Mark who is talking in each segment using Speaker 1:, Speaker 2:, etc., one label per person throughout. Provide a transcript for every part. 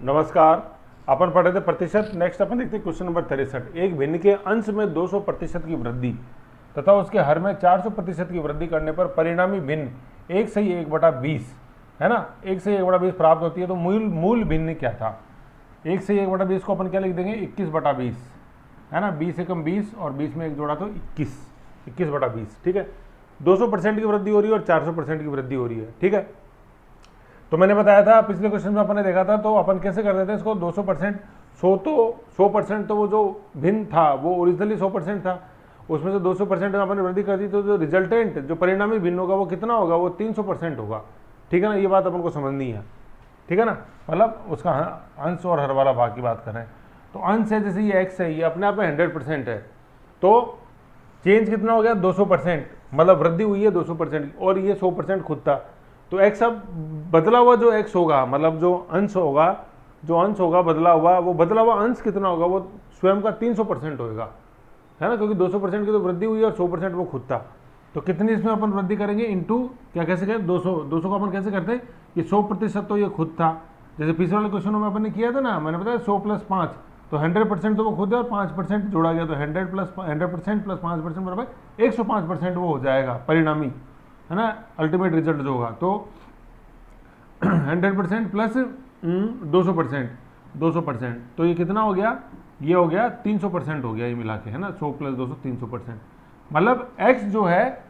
Speaker 1: नमस्कार। अपन पढ़े थे प्रतिशत। नेक्स्ट अपन देखते हैं क्वेश्चन नंबर 63। एक भिन्न के अंश में 200% की वृद्धि तथा उसके हर में 400% की वृद्धि करने पर परिणामी भिन्न 1/1/20 है ना, 1/1/20 प्राप्त होती है। तो मूल भिन्न क्या था? 1/1/20 को अपन क्या लिख देंगे? 21/20 है ना, 20 एकम 20 और 20 में एक जोड़ा तो 21/20। ठीक है, 200% की वृद्धि हो रही है और 400% की वृद्धि हो रही है। ठीक है, तो मैंने बताया था पिछले क्वेश्चन में अपन ने देखा था, तो अपन कैसे कर देते हैं इसको? 200%, 100% तो वो जो भिन्न था वो ओरिजिनली 100% था, उसमें से 200% में अपन ने वृद्धि कर दी, तो जो रिजल्टेंट जो परिणामी भिन्न होगा वो कितना होगा? वो 300% होगा। ठीक है ना, ये बात अपन को समझनी है। ठीक है ना, मतलब उसका अंश और हर वाला भाग की बात करें तो अंश है, जैसे ये x है, ये अपने आप में 100% है, तो चेंज कितना हो गया? 200%, मतलब वृद्धि हुई है 200% की, और ये 100% खुद था। तो x अब बदला हुआ जो x होगा, मतलब जो अंश होगा बदला हुआ, वो बदला हुआ अंश कितना होगा? वो स्वयं का 300% होगा, है ना, क्योंकि 200% की तो वृद्धि हुई है और 100% वो खुद था। तो कितनी इसमें अपन वृद्धि करेंगे? इंटू क्या, कैसे करें? 200 को अपन कैसे करते हैं कि 100% तो ये खुद था, जैसे पिछले वाले क्वेश्चनों में अपन ने किया था ना, मैंने बताया 100 + 5, तो 100% तो वो खुद है और 5% जोड़ा गया, तो 100% + 5% बराबर 105% वो हो जाएगा परिणामी, है ना, अल्टीमेट रिजल्ट जो होगा। तो 100% प्लस 200%, तो ये कितना हो गया? ये हो गया 300% हो गया, ये मिला के, है ना, 100 + 200 300%। मतलब x जो है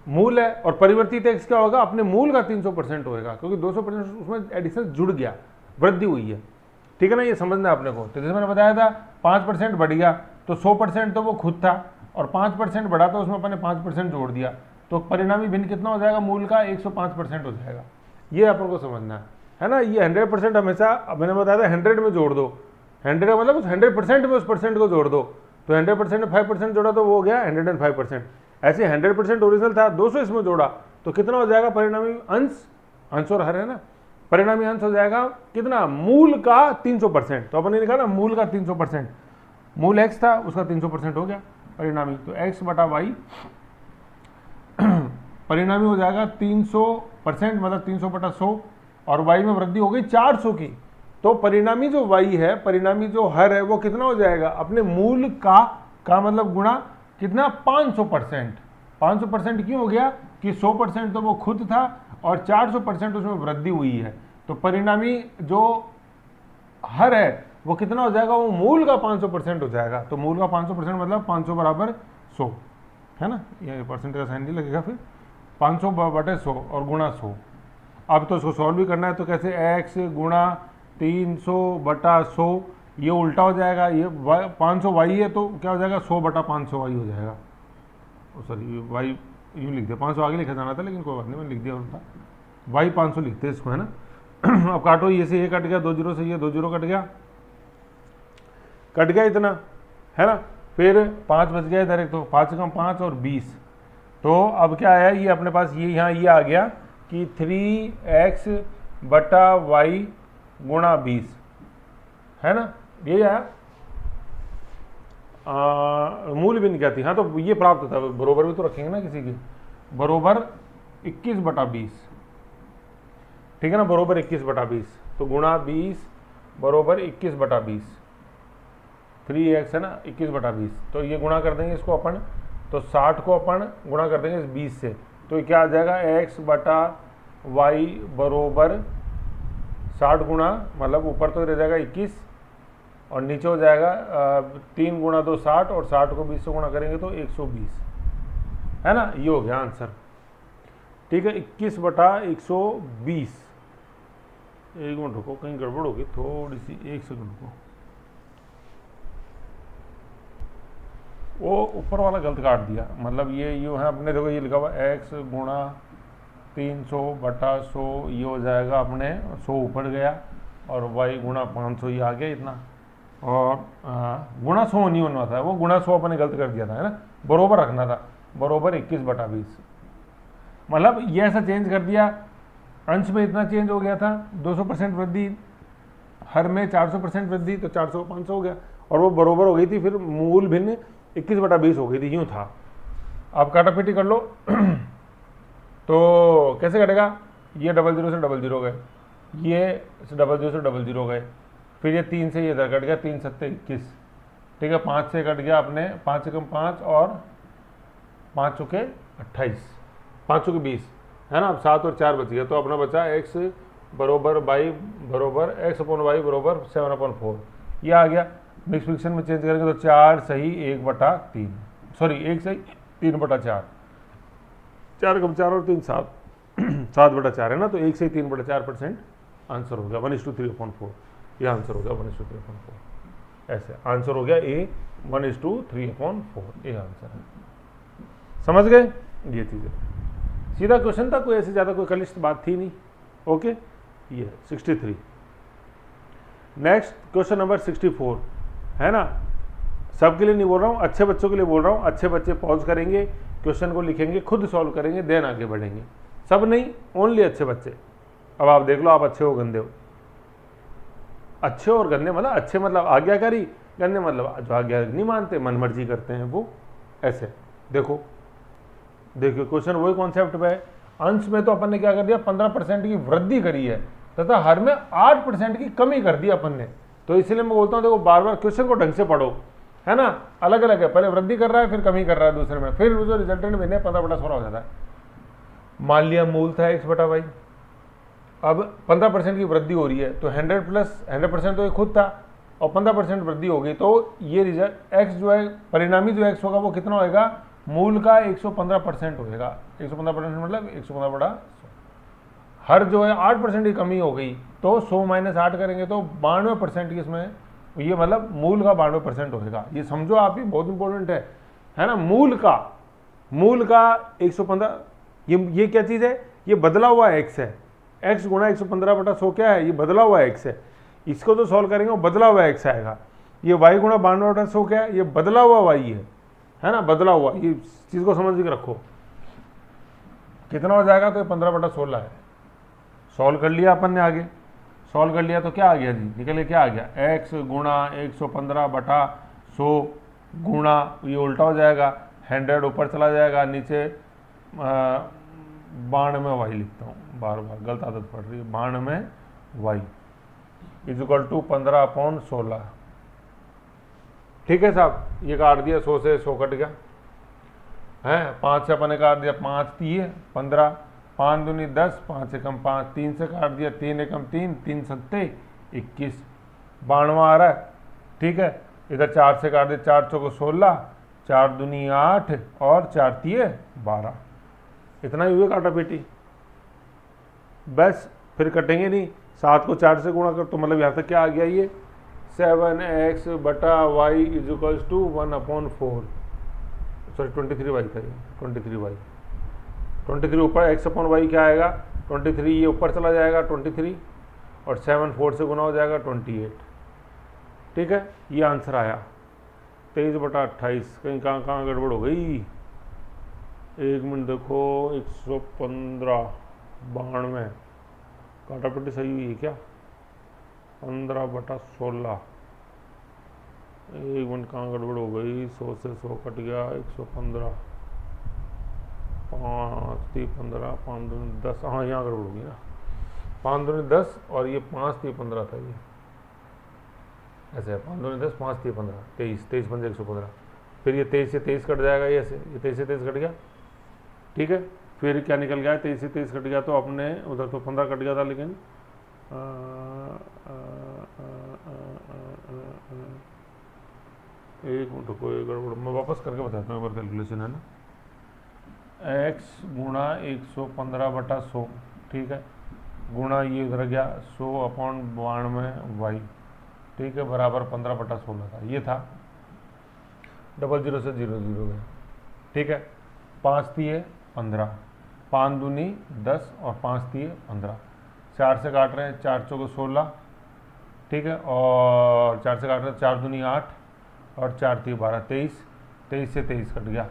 Speaker 1: मूल है और परिवर्तित x क्या होगा? अपने मूल का 300% होएगा, क्योंकि 200% उसमें एडिशन जुड़ गया, वृद्धि हुई है। ठीक है ना, ये समझना है अपने को। तो जैसे मैंने बताया था 5% बढ़ गया, तो 100% तो वो खुद था, और 5% बढ़ा तो उसमें अपने 5% जोड़ दिया, तो परिणामी भिन्न कितना हो जाएगा? मूल का 105% हो जाएगा। ये अपन को समझना है ना। ये 100% हमेशा मैंने बताया था 100 में जोड़ दो, 100 का मतलब उस 100% में उस परसेंट को जोड़ दो, तो 100% में 5% जोड़ा तो वो हो गया 105%। ऐसे 100% ओरिजिनल था, 200 इसमें जोड़ा, तो कितना हो जाएगा परिणामी अंश और हर, है ना, परिणामी अंश हो जाएगा कितना? मूल का 300%। तो अपन ने लिखा ना मूल का 300%, मूल x था उसका 300% हो गया परिणामी, तो x/y परिणामी हो जाएगा 300%, मतलब 300/100, और y में वृद्धि हो गई 400 की, तो परिणामी जो y है, परिणामी जो हर है, वो कितना हो जाएगा? अपने मूल का मतलब गुणा कितना? 500%। 500% क्यों हो गया? कि 100% तो वो खुद था और 400% उसमें वृद्धि हुई है, तो परिणामी जो हर है वो कितना हो जाएगा? वो मूल का 500% हो जाएगा। तो मूल का 500% मतलब 500 = 100, है ना, ये परसेंट का साइन नहीं लगेगा, फिर 500/100 और गुणा 100। अब तो इसको सॉल्व भी करना है, तो कैसे? x गुणा 300/100, ये उल्टा हो जाएगा, ये 500 y है तो क्या हो जाएगा? 100/500 y हो जाएगा। सॉरी, y यूँ लिख दिया, 500 आगे लिखा जाना था, लेकिन कोई बात नहीं, मैंने लिख दिया उल्टा, y 500 लिखते हैं इसको, है ना। अब काटो, ये से ये कट गया, 2 0 से ये 2 0 कट गया इतना, है ना, फिर 5 बच गया इधर एक, तो 5 कम 5 और 20, तो अब क्या आया? ये अपने पास ये यहाँ ये आ गया कि 3x/y गुणा 20, है ना, ये आया। मूल भिन्न क्या थी? हाँ, तो ये प्राप्त था, बरोबर भी तो रखेंगे ना किसी की, बरोबर 21/20। ठीक है ना, बरोबर 21/20, तो गुणा 20 बरोबर 21/20, 3x है ना, 21/20, तो ये गुणा कर देंगे इसको अपन, तो 60 को अपन गुणा कर देंगे इस 20 से, तो ये क्या आ जाएगा? x/y बरोबर 60 गुणा, मतलब ऊपर तो रह जाएगा 21 और नीचे हो जाएगा 3 गुणा 2 60, और 60 को 20 से गुणा करेंगे तो 120, है ना, ये हो गया आंसर। ठीक है, 21/120। एक मिनट रुको, कहीं गड़बड़ होगी थोड़ी सी, 1 सेकंड रुको, वो ऊपर वाला गलत काट दिया, मतलब ये यूँ है अपने, देखो ये लिखा हुआ x गुणा 300/100, ये हो जाएगा अपने 100 ऊपर गया, और y गुणा 500 ये आ गया इतना, और गुणा 100 नहीं होना था, वो गुणा 100 अपने गलत कर दिया था, है ना, बरोबर रखना था, बरोबर 21/20। मतलब ये ऐसा चेंज कर दिया, अंश में इतना चेंज हो गया था, 200% वृद्धि, हर में 400% वृद्धि, तो 400 500 हो गया, और वो बरोबर हो गई थी, फिर मूल भिन्न 21/20 हो गई थी, यूँ था। अब काटापीटी कर लो तो कैसे कटेगा? ये 00 से 00 गए, ये 00 से 00 गए, फिर ये 3 से ये इधर कट गया, 3 सत्ते 21, ठीक है। 5 से कट गया अपने 5 एकम 5 और 5 चौके 28, 5 चौके 20, है ना। अब 7 और 4 बच गया, तो अपना बचा x बरोबर y बरोबर x अपॉन वाई बरोबर 7/4, ये आ गया। मिक्स फ्रिक्शन में चेंज करेंगे तो 4 सही 1/3, सॉरी 1 सही 3/4, 4 कम 4 और 3 7, 7/4 है ना, तो 1 सही 3/4% आंसर हो गया 1:3/4, ये आंसर हो गया 1:3/4। ऐसे आंसर हो गया ए 1:3/4, ये आंसर है। समझ गए ये चीज़ें, सीधा क्वेश्चन था, कोई ऐसी ज़्यादा कोई कलिष्ठ बात थी नहीं। ओके, ये 63। नेक्स्ट क्वेश्चन नंबर 64 है ना। सबके लिए नहीं बोल रहा हूँ, अच्छे बच्चों के लिए बोल रहा हूँ। अच्छे बच्चे पॉज करेंगे, क्वेश्चन को लिखेंगे, खुद सॉल्व करेंगे, देन आगे बढ़ेंगे। सब नहीं, ओनली अच्छे बच्चे। अब आप देख लो, आप अच्छे हो गंदे हो। अच्छे और गंदे मतलब अच्छे मतलब आज्ञाकारी, गंदे मतलब जो आज्ञा नहीं मानते, मन मर्जी करते हैं वो, ऐसे। देखो देखिए क्वेश्चन वही कॉन्सेप्ट पे है। अंश में तो अपन ने क्या कर दिया, 15% की वृद्धि करी है तथा हर में 8% की कमी कर दी अपन ने। तो इसलिए मैं बोलता हूँ देखो, बार बार क्वेश्चन को ढंग से पढ़ो, है ना। अलग अलग है, पहले वृद्धि कर रहा है फिर कमी कर रहा है दूसरे में, फिर जो रिजल्टेंट में 15/16 हो जाता है। मान लिया मूल था x/y, अब 15% की वृद्धि हो रही है, तो 100% तो ये खुद था और 15% वृद्धि हो गई, तो ये रिजल्ट x जो है, परिणामी जो x होगा वो कितना होएगा, मूल का 115% होएगा। 115% मतलब 115/100। हर जो है 8% की कमी हो गई, तो 100 - 8 करेंगे तो 92% की इसमें, ये मतलब मूल का 92% होएगा। ये समझो आप, ये बहुत इंपॉर्टेंट है ना। मूल का 115, ये क्या चीज़ है, ये बदला हुआ x है। x गुणा 115/100 क्या है, ये बदला हुआ x है। इसको तो सॉल्व करेंगे वो बदला हुआ x आएगा। ये y गुणा 92/100 क्या है, ये बदला हुआ y है ना, बदला हुआ। ये चीज़ को समझ के रखो, कितना हो जाएगा, तो ये 15/16 है। सॉल्व कर लिया अपन ने, आगे सॉल्व कर लिया तो क्या आ गया जी, निकले क्या आ गया, x गुणा 115/100 गुणा, ये उल्टा हो जाएगा, 100 ऊपर चला जाएगा, नीचे 92 y लिखता हूँ, बार बार गलत आदत पड़ रही है, 92 y = 15/16। ठीक है साहब, ये काट दिया, 100 से 100 कट गया है, 5 से अपन ने काट दिया, 5 3 15, 5 दूनी 10, 5 एकम 5, 3 से काट दिया, 3 एकम 3, 3 सत्ते 21, 92 आ रहा है। ठीक है, इधर 4 से काट दिया, 4 चौको 16, 4 दूनी 8 और 4 3 12, इतना ही हुए काटा पेटी। बस फिर कटेंगे नहीं, 7 को 4 से गुणा कर, तो मतलब यहाँ तक क्या आ गया, ये 7x/y = 1/4, सॉरी 23y था ये, 23y, 23 ऊपर x/y क्या आएगा, 23, ये ऊपर चला जाएगा 23 और 7 4 से गुना हो जाएगा 28। ठीक है, ये आंसर आया 23/28। कहीं कहाँ गड़बड़ हो गई, 1 मिनट देखो, 115 92 काटापट्टी सही हुई है क्या, 15/16, 1 मिनट कहाँ गड़बड़ हो गई, 100 से 100 कट गया, 115, 5 3 15, 5 दूनी 10, हाँ यहाँ गड़बड़ होगी ना, 5 दूनी 10 और ये 5 3 15 था, ये ऐसे है, 5 दूनी 10, 5 3 15, 23, 23 5 115, फिर ये 23 से 23 कट जाएगा, ये ऐसे, ये 23 से 23 कट गया। ठीक है, फिर क्या निकल गया, 23 से 23 कट गया, तो अपने उधर तो 15 कट गया था, लेकिन एक मिनट को, एक गड़बड़ मैं वापस करके बताता हूँ एक बार, कैलकुलेशन है ना, x गुणा 115/100, ठीक है, गुणा ये उधर गया 100/92y, ठीक है, बराबर 15/16 था, ये था, 00 से 0 0 गया। ठीक है, 5 3 15, 5 दूनी 10 और 5 3 15, 4 से काट रहे हैं, 4 चौको 16, ठीक है, और 4 से काट रहे हैं, 4 दूनी 8 और 4 3 12, 23, 23 से 23 कट गया।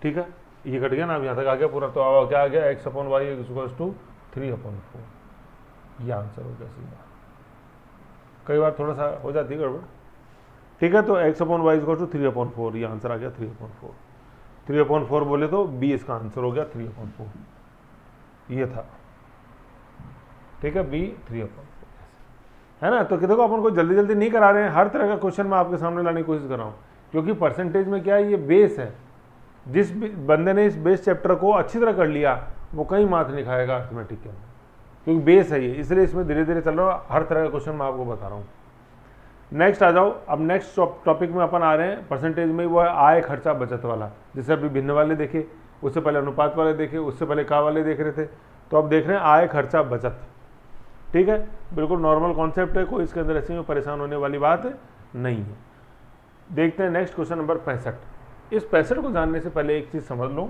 Speaker 1: ठीक है, ये कट गया ना, अब यहाँ तक आ गया पूरा, तो अब क्या आ गया, x/y = 3/4, ये आंसर हो गया सीधा। कई बार थोड़ा सा हो जाती है गड़बड़। ठीक है, तो x/y = 3/4, ये आंसर आ गया 3/4। 3/4 बोले तो बी इसका आंसर हो गया 3/4, ये था। ठीक है, बी 3/4, है ना। तो देखो अपन को जल्दी जल्दी नहीं करा रहे हैं, हर तरह का क्वेश्चन मैं आपके सामने लाने की कोशिश कर रहा हूँ, क्योंकि परसेंटेज में क्या है, ये बेस है। जिस बंदे ने इस बेस चैप्टर को अच्छी तरह कर लिया वो कहीं मात नहीं खाएगा अर्थमेटिक के अंदर, क्योंकि बेस है ये, इसलिए इसमें धीरे धीरे चल रहा है, हर तरह का क्वेश्चन मैं आपको बता रहा हूँ। नेक्स्ट आ जाओ, अब नेक्स्ट टॉपिक में अपन आ रहे हैं परसेंटेज में, वो है आय खर्चा बचत वाला। जैसे अभी भिन्न वाले देखे, उससे पहले अनुपात वाले देखे, उससे पहले का वाले देख रहे थे, तो अब देख रहे हैं आय खर्चा बचत। ठीक है, बिल्कुल नॉर्मल कॉन्सेप्ट है, कोई इसके अंदर ऐसे में परेशान होने वाली बात नहीं है। देखते हैं नेक्स्ट क्वेश्चन नंबर 65। इस 65 को जानने से पहले एक चीज़ समझ लो,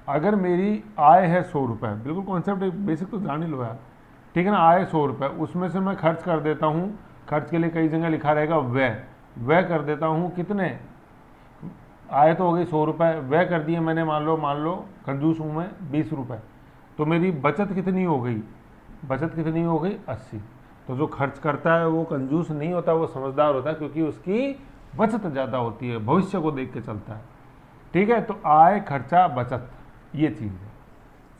Speaker 1: अगर मेरी आय है 100 रुपये, बिल्कुल कॉन्सेप्ट बेसिक तो जान ही लो यार, ठीक है ना। आय 100 रुपये, उसमें से मैं खर्च कर देता हूँ, खर्च के लिए कई जगह लिखा रहेगा व्यय कर देता हूँ कितने, आय तो हो गई 100 रुपये, व्यय कर दिए मैंने, मान लो कंजूस हूँ मैं 20 रुपये, तो मेरी बचत कितनी हो गई, बचत कितनी हो गई 80। तो जो खर्च करता है वो कंजूस नहीं होता, वो समझदार होता है, क्योंकि उसकी बचत ज़्यादा होती है, भविष्य को देख के चलता है। ठीक है, तो आय खर्चा बचत ये चीज़ है,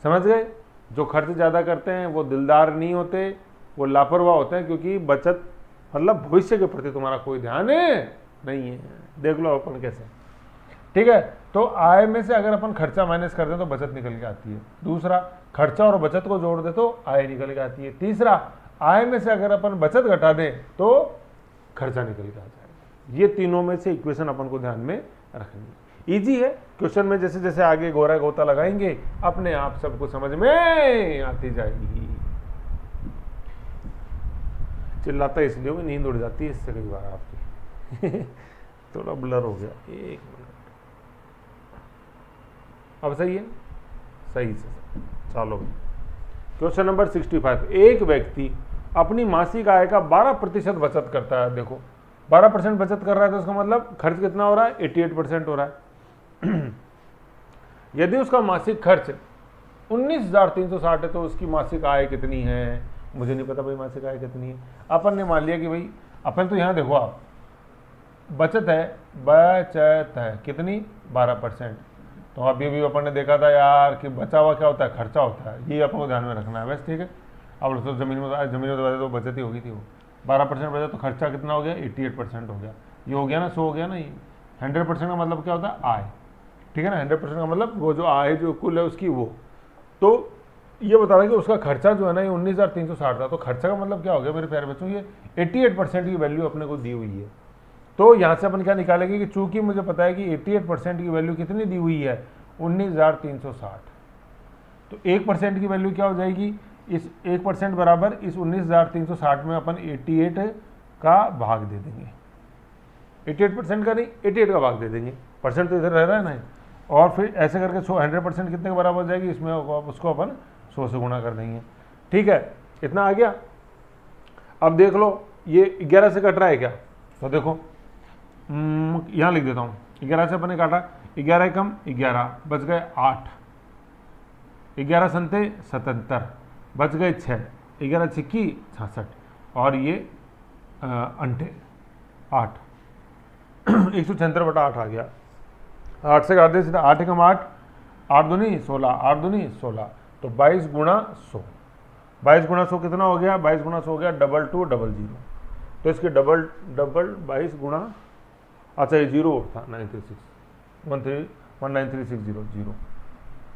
Speaker 1: समझ गए। जो खर्च ज़्यादा करते हैं वो दिलदार नहीं होते, वो लापरवाह होते हैं, क्योंकि बचत मतलब भविष्य के प्रति तुम्हारा कोई ध्यान नहीं है। देख लो अपन कैसे, ठीक है। तो आय में से अगर अपन खर्चा माइनस कर दें तो बचत निकल के आती है। दूसरा, खर्चा और बचत को जोड़ दे तो आय निकल के आती है। तीसरा, आय में से अगर अपन बचत घटा दें तो खर्चा निकल के आ जाएगा। ये तीनों में से इक्वेशन अपन को ध्यान में रखनी। इजी है, क्वेश्चन में जैसे जैसे आगे गोरा गोता लगाएंगे अपने आप सबको समझ में आती जाएगी। चिल्लाता इसलिए भी नींद उड़ जाती है इससे कई बार आपकी थोड़ा ब्लर हो गया, एक मिनट। अब सही है, सही से चलो। Question number 65। एक व्यक्ति अपनी मासिक आय का 12% बचत करता है। देखो 12% बचत कर रहा है तो उसका मतलब खर्च कितना हो रहा है, 88% हो रहा है। यदि उसका मासिक खर्च 19,360 है तो उसकी मासिक आय कितनी है, मुझे नहीं पता भाई मासिक आय कितनी है। अपन ने मान लिया कि भाई अपन तो यहाँ देखो आप, बचत है कितनी 12%। तो अभी भी अपन ने देखा था यार कि बचा हुआ क्या होता है, खर्चा होता है, ये अपन को ध्यान में रखना है बस। ठीक है, अब तो जमीन में तो बचत ही होगी थी, वो 12% बचा तो खर्चा कितना हो गया 88% हो गया। ये हो गया ना, 100 हो गया ना। ये 100% का मतलब क्या होता है, आय। ठीक है ना, 100% का मतलब वो जो आय जो कुल है उसकी वो। तो ये बता रहा है कि उसका खर्चा जो है ना ये 19,360 था। तो खर्चा का मतलब क्या हो गया मेरे प्यारे बच्चों, ये 88% की वैल्यू अपने को दी हुई है। तो यहाँ से अपन क्या निकालेंगे कि चूंकि मुझे पता है कि 88% की वैल्यू कितनी दी हुई है 19,360, तो 1% की वैल्यू क्या हो जाएगी, इस 1% बराबर इस 19,360 में अपन 88 का भाग दे देंगे। 88% का नहीं, 88 का भाग दे देंगे, परसेंट तो इधर रह रहा है ना। और फिर ऐसे करके 100% कितने के बराबर हो जाएगी, इसमें उसको अपन 100 से गुणा कर देंगे। ठीक है, इतना आ गया। अब देख लो ये 11 से कट रहा है क्या, तो देखो यहाँ लिख देता हूँ। 11 से अपने काटा, 11 कम 11 बच गए 8, 11 संते 77 बच गए 6, 11 छिक्की 66 और ये अंठे 8 176/8 आ गया। 8 से काट दे सीधा, 8 कम 8, 8 दूनी 16, 8 दूनी 16, तो 22 गुणा 100। 22 गुणा 100 कितना हो गया, 22 गुणा 100 हो गया 2200। तो इसके डबल 22 गुणा, अच्छा ये जीरो था 19360,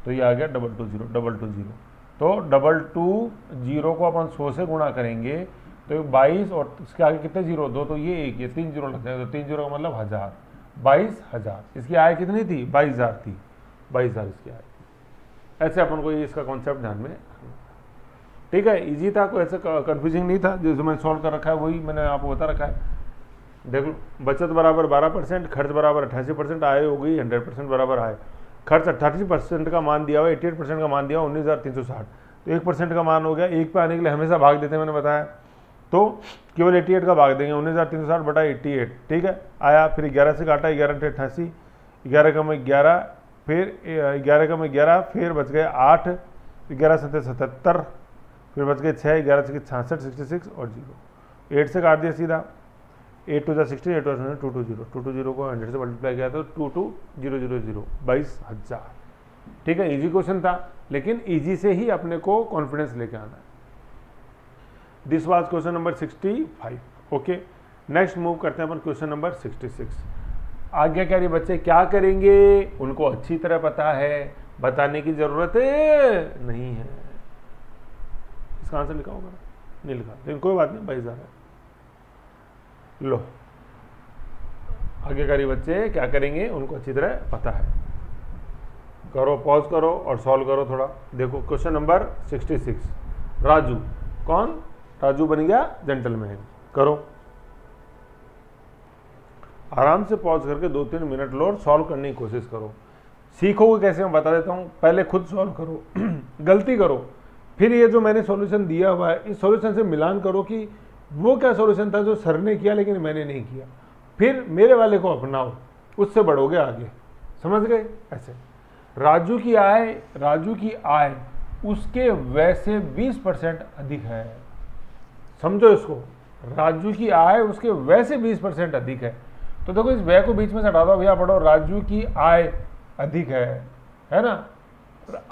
Speaker 1: तो ये आ गया 220। तो 220 को अपन 100 से गुणा करेंगे तो 22 और इसके आगे कितने जीरो, 2 तो ये 1, ये 3 जीरो लग जाएगा, तो 3 जीरो का मतलब 1000, 22,000। इसकी आय कितनी थी 22,000 थी, 22,000 इसकी आय। ऐसे अपन को ये इसका कॉन्सेप्ट ध्यान में रखना। ठीक है, इजी था, कोई ऐसा कंफ्यूजिंग नहीं था। जो मैंने सॉल्व कर रखा है वही मैंने आपको बता रखा है। देख लो, बचत बराबर 12%, खर्च बराबर 88%, आय हो गई 100% बराबर आय। खर्च 88% का मान दिया हुआ, 88% का मान दिया हुआ 19,360, तो 1% का मान हो गया। 1 पे आने के लिए हमेशा भाग देते हैं, मैंने बताया, तो केवल 88 का भाग देंगे, 19,360 बटा 88। ठीक है, आया। फिर 11 से काटा, 11 × 88, 11 कम 11, फिर 11 कम 11, फिर बच गए 8, 11 से 77, फिर बच गए 6, 11 से 66, 66 और 0। 8 से काट दिया सीधा, 8 to 16, 8 to 220, 220 को 100 से मल्टीप्लाई किया तो 22,000, 22,000। ठीक है, इजी क्वेश्चन था, लेकिन इजी से ही अपने को कॉन्फिडेंस लेके आना है। This was question number 65। Okay, next move करते हैं अपन क्वेश्चन नंबर 66। आज्ञाकारी बच्चे क्या करेंगे, उनको अच्छी तरह पता है, बताने की जरूरत नहीं है। इसका आंसर लिखा होगा, नहीं लिखा, लेकिन कोई बात नहीं, 22,000 है। लो, आज्ञाकारी बच्चे क्या करेंगे, उनको अच्छी तरह पता है। करो, पॉज करो और सॉल्व करो थोड़ा। देखो क्वेश्चन नंबर 66, राजू, कौन राजू बन गया जेंटलमैन। करो, आराम से पॉज करके 2-3 मिनट लो और सॉल्व करने की कोशिश करो। सीखोगे कैसे, मैं बता देता हूँ, पहले खुद सॉल्व करो गलती करो, फिर ये जो मैंने सॉल्यूशन दिया हुआ है इस सॉल्यूशन से मिलान करो कि वो क्या सॉल्यूशन था जो सर ने किया लेकिन मैंने नहीं किया, फिर मेरे वाले को अपनाओ, उससे बढ़ोगे आगे। समझ गए? ऐसे राजू की आय उसके व्यय से 20% अधिक है। समझो इसको, राजू की आय उसके व्यय से 20% अधिक है। तो देखो इस व्यय को बीच में से हटा दो भैया, पढ़ो राजू की आय अधिक है ना,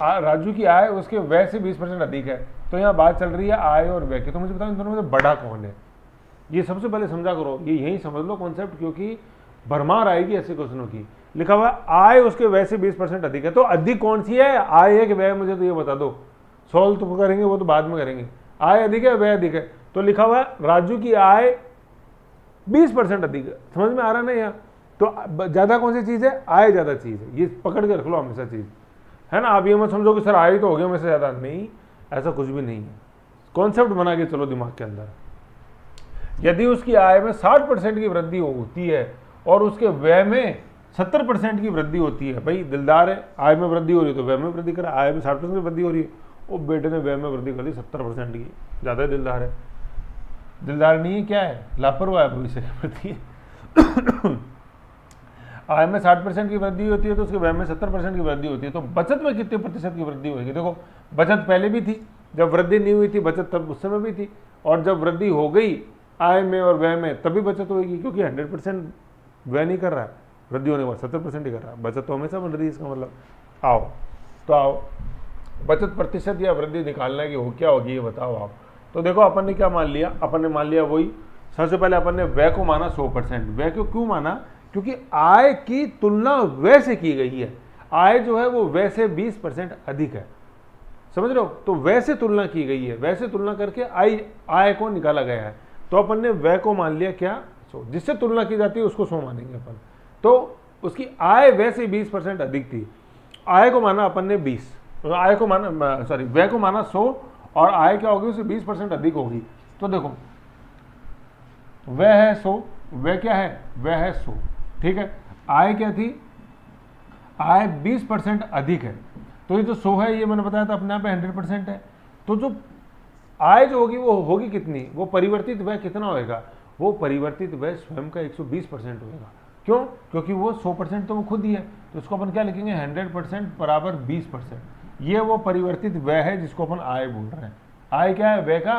Speaker 1: राजू की आय उसके व्यय से 20% अधिक है। तो यहाँ बात चल रही है आय और व्यय की। तो मुझे बताओ इन दोनों में से बड़ा कौन है, ये सबसे पहले समझा करो, ये यही समझ लो कॉन्सेप्ट, क्योंकि भरमार आएगी ऐसे क्वेश्चनों की। लिखा हुआ आय उसके व्यय से 20% अधिक है, तो अधिक कौन सी है, आय है कि व्यय, मुझे तो ये बता दो। सॉल्व तो करेंगे वो तो बाद में करेंगे। आय अधिक है, व्यय अधिक है, तो लिखा हुआ राजू की आय 20% अधिक है। समझ में आ रहा ना यहाँ? तो ज्यादा कौन सी चीज है, आय ज्यादा चीज है, ये पकड़ के रख लो हमेशा चीज, है ना। आप ये मत समझो कि सर आय तो हो गया मेरे से ज्यादा, नहीं, ऐसा कुछ भी नहीं है। कॉन्सेप्ट बना के चलो दिमाग के अंदर। यदि उसकी आय में 60% की वृद्धि होती है और उसके व्यय में 70% की वृद्धि होती है, भाई दिलदार है, आय में वृद्धि हो रही है तो व्यय में वृद्धि करा, आय में 60% की वृद्धि हो रही है, वो बेटे ने व्यय में वृद्धि कर दी 70% की, ज्यादा दिलदार है। दिलदार नहीं है, क्या है, लापरवाह है भविष्य के प्रति। आय में 60% की वृद्धि होती है तो उसके व्यय में 70% की वृद्धि होती है, तो बचत में कितने प्रतिशत की वृद्धि होगी। देखो बचत पहले भी थी, जब वृद्धि नहीं हुई थी बचत तब उस समय भी थी, और जब वृद्धि हो गई आय में और व्यय में तभी बचत होगी, क्योंकि 100% व्यय नहीं कर रहा है, वृद्धि होने के बाद 70% ही कर रहा है, बचत तो हमेशा बढ़ रही है। इसका मतलब आओ बचत प्रतिशत या वृद्धि निकालना की क्या होगी ये बताओ आप। तो देखो अपन ने क्या मान लिया, अपन ने मान लिया वही, सबसे पहले अपन ने व्यय को माना 100%। व्यय को क्यों माना, क्योंकि आय की तुलना व्यय से की गई है, आय जो है वो व्यय से 20% अधिक है, समझ रहे हो। तो व्यय से तुलना की गई है, व्यय से तुलना करके आय को निकाला गया है, तो अपन ने व्यय को मान लिया क्या 100, जिससे तुलना की जाती है उसको 100 मानेंगे अपन। तो उसकी आय व्यय से 20% अधिक थी, आय को माना अपन ने 20, आय को माना सॉरी व्यय को माना 100 और आय क्या होगी उससे 20% अधिक होगी। तो देखो व्यय है 100, व्यय क्या है, व्यय है 100, ठीक है। आय क्या थी, आय 20% अधिक है, तो ये जो 100 है ये मैंने बताया था अपने आप 100% है। तो जो आय जो होगी वो होगी कितनी, वो परिवर्तित व्यय कितना होएगा, वो परिवर्तित व्यय स्वयं का 120% होगा। क्यों, क्योंकि वो 100% तो वो खुद ही है, तो इसको अपन क्या लिखेंगे 100% बराबर 20%। ये वो परिवर्तित व्यय है जिसको अपन आय बोल रहे हैं। आय क्या है, व्यय का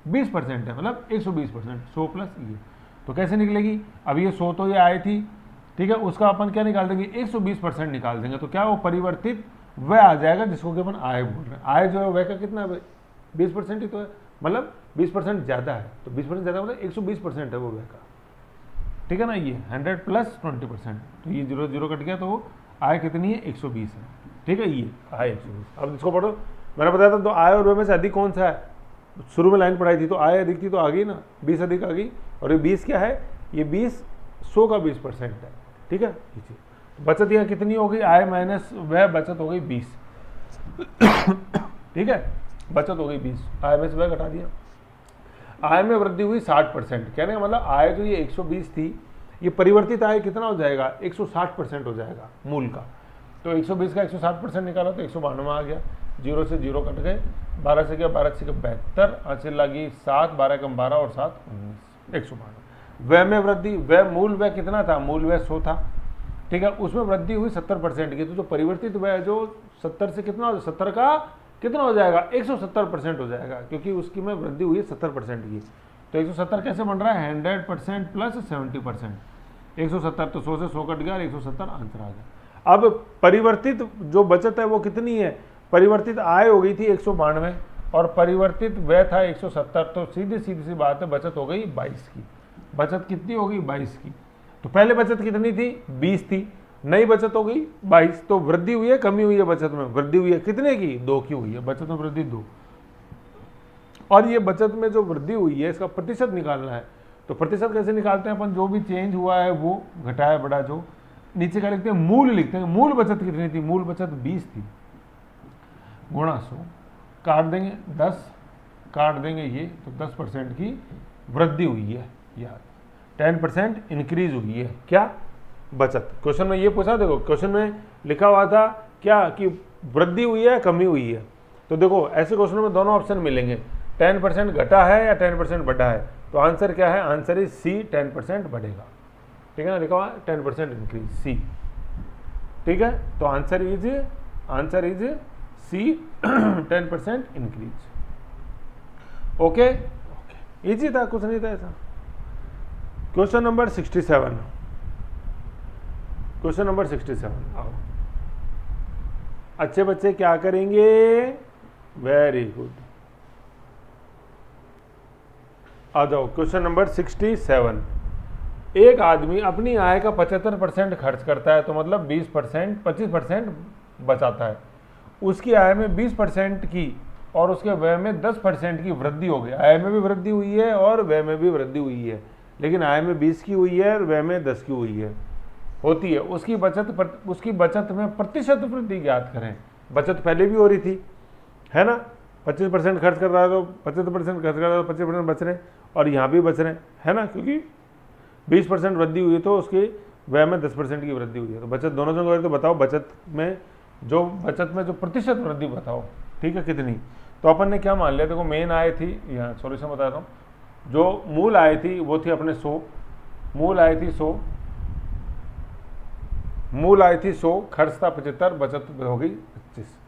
Speaker 1: 20% है, मतलब 120%, 100 प्लस ये। तो कैसे निकलेगी, अब ये 100 तो ये आय थी, ठीक है, उसका अपन क्या निकाल देंगे 120% निकाल देंगे, तो क्या वो परिवर्तित व्यय आ जाएगा जिसको कि अपन आय बोल रहे हैं। आय जो है व्यय का कितना है 20% ही तो है, मतलब 20% ज़्यादा है, तो 20% ज़्यादा मतलब 120% है वो व्यय का, ठीक है ना। ये 100 प्लस 20%, तो ये 0 0 कट गया, तो आय कितनी है 120 है, ठीक है, ये आय 120। अब इसको पढ़ो, मैंने बताया था तो आय और व्यय में से अधिक कौन सा है, शुरू में लाइन पढ़ाई थी, तो आय अधिक थी तो आ गई ना, 20 अधिक आ गई, और ये 20 क्या है, ये 20 100 का 20% है, ठीक है। बचत यहाँ कितनी हो गई, आय माइनस व्यय, बचत हो गई 20, ठीक है, बचत हो गई 20, आय में से व्यय घटा दिया। आय में वृद्धि हुई 60%, कहने का मतलब आय जो ये 120 थी, ये परिवर्तित आय कितना हो जाएगा 160% हो जाएगा मूल का। तो 120 का 160% निकाला तो 192 आ गया, 0 से 0 कट गए, 12 से गया 12 से 72, आंसर लगी 7, 12 कम 12 और 7 19, 192। व्यय में वृद्धि, व्यय मूल व्यय कितना था, मूल व्यय 100 था, ठीक है, उसमें वृद्धि हुई 70% की, तो जो परिवर्तित व्यय जो 70 से कितना, 70 का कितना हो जाएगा 170% हो जाएगा, क्योंकि उसकी में वृद्धि हुई है 70% की। तो 170 कैसे बन रहा है 100% प्लस 70%, 170 तो 100 से 100 कट गया, 170 आंसर आ गया। अब परिवर्तित जो बचत है वो कितनी है, परिवर्तित आय हो गई थी 192, और परिवर्तित व्यय था 170, तो सीधी सी बात है बचत हो गई 22 की। बचत कितनी होगी 22 की। तो पहले बचत कितनी थी 20 थी, नई बचत हो गई 22। तो वृद्धि हुई है कमी हुई है बचत में? वृद्धि हुई है। कितने की? 2 की हुई है। बचत में वृद्धि 2। और ये बचत में जो वृद्धि हुई है इसका प्रतिशत निकालना है। तो प्रतिशत कैसे निकालते हैं अपन? जो भी चेंज हुआ है वो घटाया बड़ा, जो नीचे का लिखते हैं मूल लिखते हैं। मूल बचत कितनी थी? मूल बचत 20 थी, गुणा 100, काट देंगे 10, काट देंगे ये, तो 10% की वृद्धि हुई है यार, 10% इंक्रीज हुई है क्या? बचत। क्वेश्चन में ये पूछा, देखो क्वेश्चन में लिखा हुआ था क्या कि वृद्धि हुई है कमी हुई है। तो देखो ऐसे क्वेश्चन में दोनों ऑप्शन मिलेंगे, 10% घटा है या 10% बढ़ा है। तो आंसर क्या है? आंसर इज सी, 10% बढ़ेगा। ठीक है ना, लिखा हुआ 10% इंक्रीज, सी। ठीक है, तो answer is C, 10% increase. Okay, easy था, कुछ नहीं था ऐसा। क्वेश्चन नंबर 67, क्वेश्चन नंबर 67 आओ। अच्छे बच्चे क्या करेंगे? वेरी गुड, आ जाओ। क्वेश्चन नंबर 67, एक आदमी अपनी आय का 75% खर्च करता है, तो मतलब 25% बचाता है। उसकी आय में 20% की और उसके व्यय में 10% की वृद्धि हो गई। आय में भी वृद्धि हुई है और व्यय में भी वृद्धि हुई है, लेकिन आय में 20 की हुई है और व्यय में 10 की हुई है, होती है। उसकी बचत में प्रतिशत वृद्धि ज्ञात करें। बचत पहले भी हो रही थी, है ना, 25% खर्च कर रहा है तो 75% खर्च कर रहा है तो 25% बच रहे हैं, और यहाँ भी बच रहे हैं, है ना, क्योंकि 20% वृद्धि हुई है तो उसके व्यय में 10% की वृद्धि हुई है। तो बचत दोनों जगह हो रही, तो बताओ बचत में जो प्रतिशत वृद्धि बताओ। ठीक है, कितनी? तो अपन ने क्या मान लिया, देखो मेन आय थी, यहाँ सॉल्यूशन बताता हूँ। जो मूल आय थी वो थी अपने 100, मूल आय थी 100, मूल आय थी 100, खर्च था 75, बचत हो गई 25,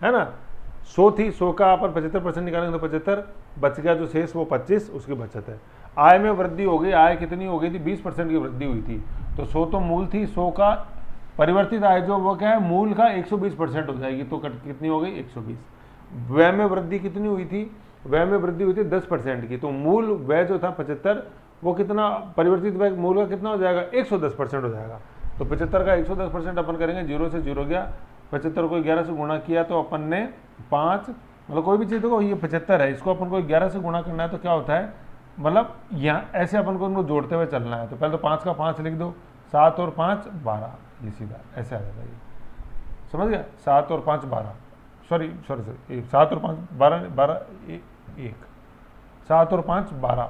Speaker 1: है ना। 100 थी, 100 का अपन 75% निकालेंगे तो 75, बच गया जो शेष वो 25, उसकी बचत है। आय में वृद्धि हो गई, आय कितनी हो गई थी? 20% की वृद्धि हुई थी। तो 100 तो मूल थी, 100 का परिवर्तित आय जो वो क्या है, मूल का 120% हो जाएगी, तो कितनी हो गई? 120। व्यय में वृद्धि कितनी हुई थी? व्यय में वृद्धि हुई थी 10% की, तो मूल व्यय जो था 75, वो कितना परिवर्तित व्यय मूल का कितना हो जाएगा? 110% हो जाएगा। तो 75 का 110% अपन करेंगे, 0 से 0 गया, 75 को 11 से गुणा किया तो अपन ने 5, मतलब कोई भी चीज़ देखो ये 75 है, इसको अपन को 11 से गुणा करना है तो क्या होता है, मतलब यहाँ ऐसे अपन को इनको जोड़ते हुए चलना है। तो पहले तो 5 का 5 लिख दो, 7 और 5 12, ये सीधा ऐसे आ जाता है, समझ गया? 7 और 5 12, सॉरी 7 और 5 12 12 1, 7 और 5 12,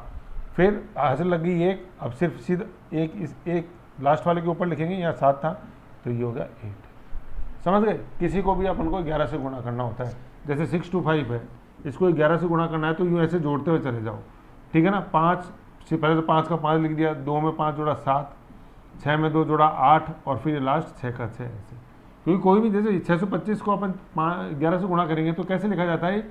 Speaker 1: फिर हासिल लगी 1, अब सिर्फ सीधा एक लास्ट वाले के ऊपर लिखेंगे, यहाँ 7 था तो ये हो गया 8। समझ गए? किसी को भी अपन को 11 से गुणा करना होता है, जैसे 625 है, इसको 11 से गुणा करना है तो यूँ ऐसे जोड़ते हुए चले जाओ। ठीक है ना, 5 से पहले तो 5 का 5 लिख दिया, 2 में 5 जोड़ा 7, 6 में 2 जोड़ा 8, और फिर लास्ट 6 का 6 ऐसे। क्योंकि कोई भी जैसे 625 को अपन 11 से गुणा करेंगे तो कैसे लिखा जाता है?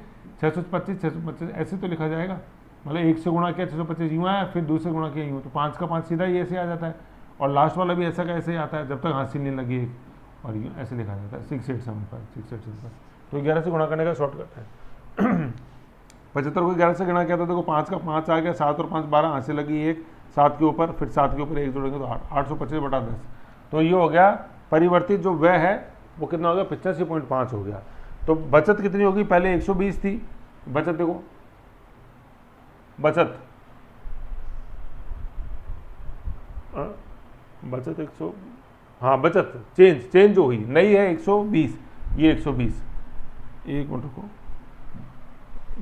Speaker 1: 625 ऐसे तो लिखा जाएगा, मतलब 1 से गुणा किया 625 यूँ आया, फिर 2 से गुणा किया यूँ, तो 5 का 5 सीधा ही ऐसे आ जाता है, और लास्ट वाला भी ऐसा का ऐसे ही आता है जब तक हासिल नहीं लगी एक, और यूँ ऐसे लिखा जाता है 6875। तो 11 से गुणा करने का शॉर्टकट है। 75 को 11 से गुणा किया तो देखो 5 का 5 आ गया, 7 और 5 12, हासिल लगी 1, 7 के ऊपर, फिर 7 के ऊपर 1 जोड़ेंगे तो 825/10। तो ये हो गया परिवर्तित जो व्यय है वो कितना हो गया? 85.5 हो गया। तो बचत कितनी होगी? पहले 120 थी बचत, देखो बचत 100, हाँ बचत चेंज जो हुई नई है 120, ये 120। एक मिनट रुको,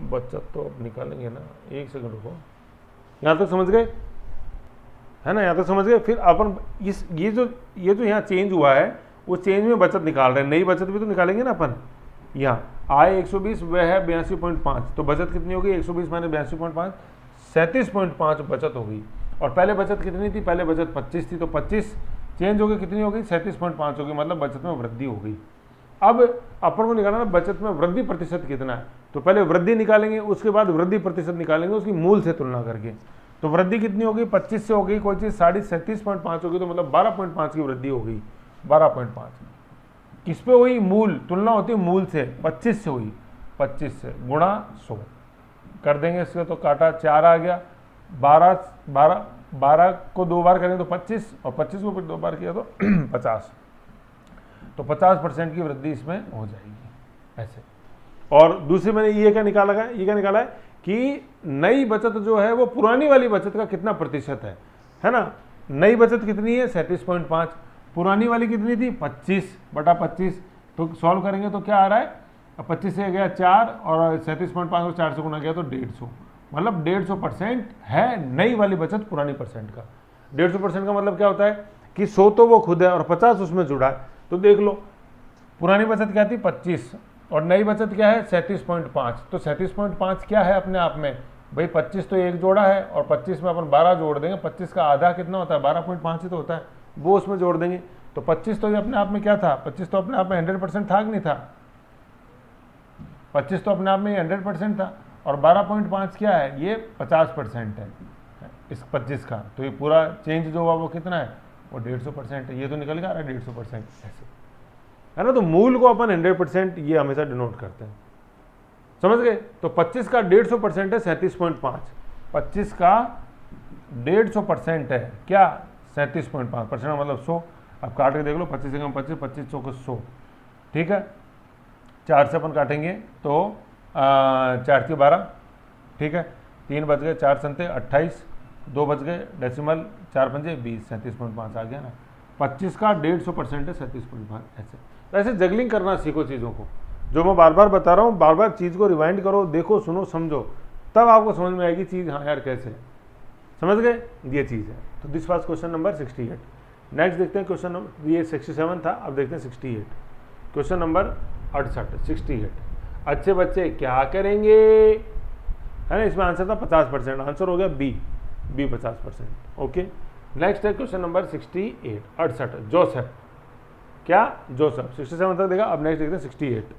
Speaker 1: बचत तो अब निकालेंगे ना, एक सेकंड रुको, यहाँ तक समझ गए, है ना, यहाँ तक समझ गए। फिर अपन ये जो यहाँ चेंज हुआ है वो चेंज में बचत निकाल रहे हैं, नई बचत भी तो निकालेंगे ना अपन। यहाँ आय 120, वह है 82.5, तो बचत कितनी होगी? 120 माइनस 82.5, 37.5 बचत होगी। और पहले बचत कितनी थी? पहले बचत 25 थी, तो 25 चेंज हो गई, कितनी हो गई? 37.5 होगी, मतलब बचत में वृद्धि हो गई। अब अपन को निकालना बचत में वृद्धि प्रतिशत कितना है, तो पहले वृद्धि निकालेंगे, उसके बाद वृद्धि प्रतिशत निकालेंगे उसकी मूल से तुलना करके। तो वृद्धि कितनी होगी? 25 से हो गई, कोई चीज़ 37.5 होगी, तो मतलब 12.5 की वृद्धि हो गई। 12.5 किस पे हुई? मूल, तुलना होती है मूल से, 25 से हुई। 25 से गुणा 100 कर देंगे इसके, तो काटा 4 आ गया, 12 को 2 बार करेंगे तो 25 और 25 को फिर 2 बार किया तो 50, तो 50% की वृद्धि इसमें हो जाएगी ऐसे। और दूसरी मैंने ये क्या निकाला है कि नई बचत जो है वो पुरानी वाली बचत का कितना प्रतिशत है ना। नई बचत कितनी है 37.5, पुरानी वाली कितनी थी 25/25, तो सॉल्व करेंगे तो क्या आ रहा है, 25 से गया 4 और 37.5 को 4 से गुना गया तो 150, मतलब 150% है नई वाली बचत पुरानी परसेंट का। 150% का मतलब क्या होता है कि 100 तो वो खुद है और 50 उसमें जुड़ा है। तो देख लो पुरानी बचत क्या थी 25 और नई बचत क्या है 37.5, तो 37.5 क्या है अपने आप में भाई, 25 तो एक जोड़ा है और 25 में अपन 12 जोड़ देंगे, 25 का आधा कितना होता है 12.5 ही तो होता है, वो उसमें जोड़ देंगे। तो 25 तो ये अपने आप में क्या था, 25 तो अपने आप में 100% था कि नहीं था, 25 तो अपने आप में 100% था और 12.5 क्या है, ये 50% है इस 25 का, तो ये पूरा चेंज जो हुआ वो कितना है, वो 150% है। ये तो निकल गया 150% ऐसे है ना। तो मूल को अपन 100% ये हमेशा डिनोट करते हैं, समझ गए। तो 25 का 150% है 37.5, 25 का 150% है क्या 37.5%, मतलब 100। अब काट के देख लो 25 से कम 25, 25 चौको 100, ठीक है। 4 से अपन काटेंगे तो 4 की 12, ठीक है, 3 बच गए, 4 संते 28, 2 बच गए डेसिमल, 4 पंजे 20, 37.5 आ गया ना। 25 का 150% है 37.5 ऐसे। तो ऐसे जगलिंग करना सीखो चीज़ों को, जो मैं बार बार बता रहा हूँ, बार बार चीज़ को रिवाइंड करो, देखो सुनो समझो, तब आपको समझ में आएगी चीज़, हाँ यार कैसे, समझ गए, ये चीज़ है। तो this was question number 68। Next देखते हैं क्वेश्चन नंबर, ये 67 था, अब देखते हैं 68। Question number 68। अच्छे बच्चे क्या करेंगे, है ना, इसमें आंसर था 50%, आंसर हो गया बी 50%। ओके, नेक्स्ट है क्वेश्चन नंबर 68। जोसेफ, क्या जोसेफ 67 तक देखा, अब नेक्स्ट देखते हैं 68।